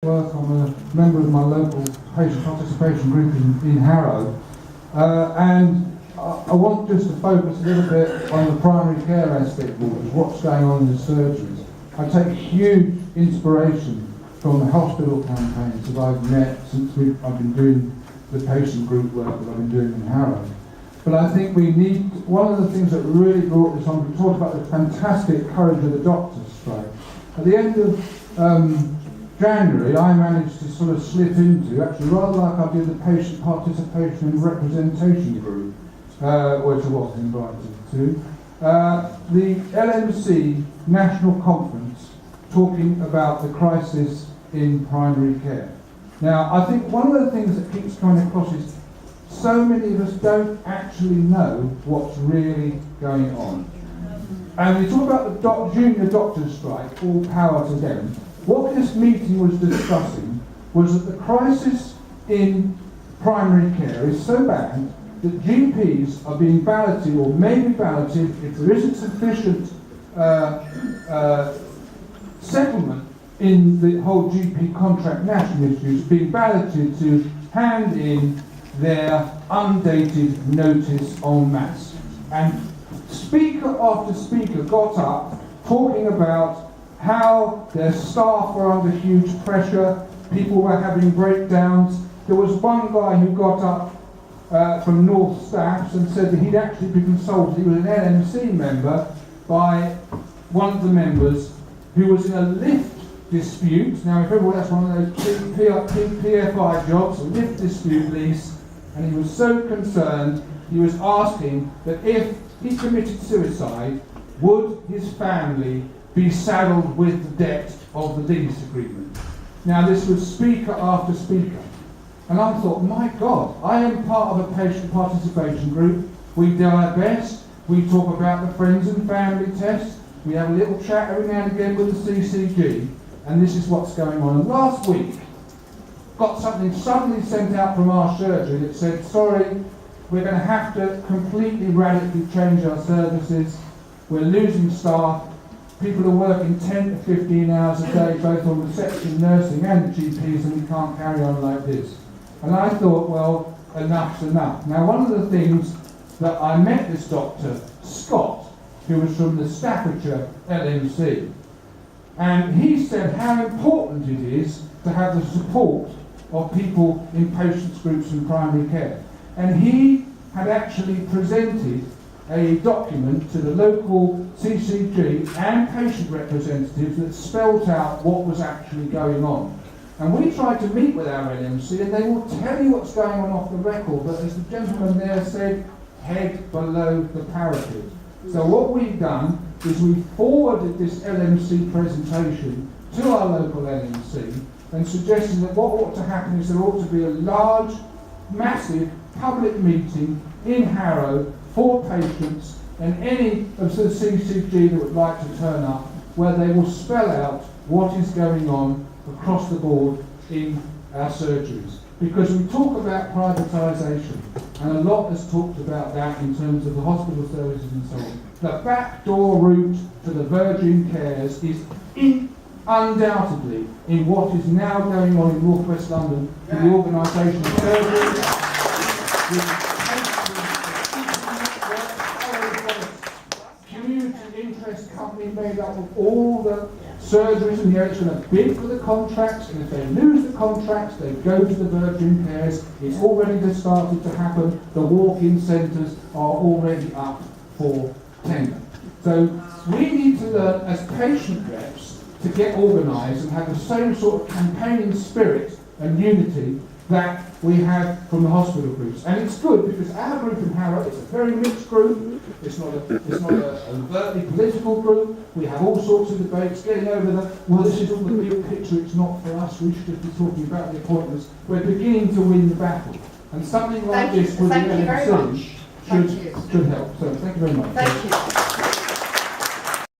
work. I'm a member of my local patient participation group in Harrow. And I want just to focus a little bit on the primary care aspect of what's going on in the surgeries. I take huge inspiration from the hospital campaigns that I've met since I've been doing the patient group work that I've been doing in Harrow. But I think we need, one of the things that really brought this on, we talked about the fantastic courage of the doctors' strike. At the end of January, I managed to sort of slip into, actually rather like I did the patient participation and representation group, which I was invited to, the LMC National Conference talking about the crisis in primary care. Now, I think one of the things that keeps coming across is so many of us don't actually know what's really going on. And we talk about the junior doctors' strike, all power to them. What this meeting was discussing was that the crisis in primary care is so bad that GPs are being balloted, or may be balloted, if there isn't sufficient settlement in the whole GP contract national issues, being balloted to hand in their undated notice en masse. And speaker after speaker got up talking about how their staff were under huge pressure, people were having breakdowns. There was one guy who got up from North Staffs and said that he'd actually been consulted, he was an LMC member, by one of the members who was in a lift dispute. Now, if everyone, that's one of those PFI jobs, a lift dispute lease, and he was so concerned, he was asking that if he committed suicide, would his family be saddled with the debt of the lease agreement. Now, this was speaker after speaker. And I thought, my God, I am part of a patient participation group. We do our best. We talk about the friends and family test. We have a little chat every now and again with the CCG. And this is what's going on. And last week, got something suddenly sent out from our surgery that said, sorry, we're going to have to completely radically change our services. We're losing staff. People are working 10 to 15 hours a day, both on reception, nursing and the GPs, and we can't carry on like this. And I thought, well, enough's enough. Now, one of the things that I met this Dr. Scott, who was from the Staffordshire LMC, and he said how important it is to have the support of people in patients groups in primary care. And he had actually presented a document to the local CCG and patient representatives that spelled out what was actually going on. And we tried to meet with our LMC, and they will tell you what's going on off the record, but as the gentleman there said, head below the parapet. So what we've done is we forwarded this LMC presentation to our local LMC and suggested that what ought to happen is there ought to be a large, massive public meeting in Harrow for patients and any of the CCG that would like to turn up, where they will spell out what is going on across the board in our surgeries. Because we talk about privatisation, and a lot has talked about that in terms of the hospital services and so on. The backdoor route to the virgin cares is undoubtedly in what is now going on in North West London with the organisation of surgery, community interest company made up of all the surgeries in the area. It's going to bid for the contracts, and if they lose the contracts, they go to the virgin cares. It's already started to happen. The walk-in centres are already up for tender. So we need to learn as patient reps to get organised and have the same sort of campaigning spirit and unity that we have from the hospital groups. And it's good because our group in Harrow is a very mixed group. It's not a overtly political group. We have all sorts of debates getting over well, this is all the big picture, it's not for us, we should just be talking about the appointments. We're beginning to win the battle. And something like this with the LMC should help. So thank you very much. Thank you.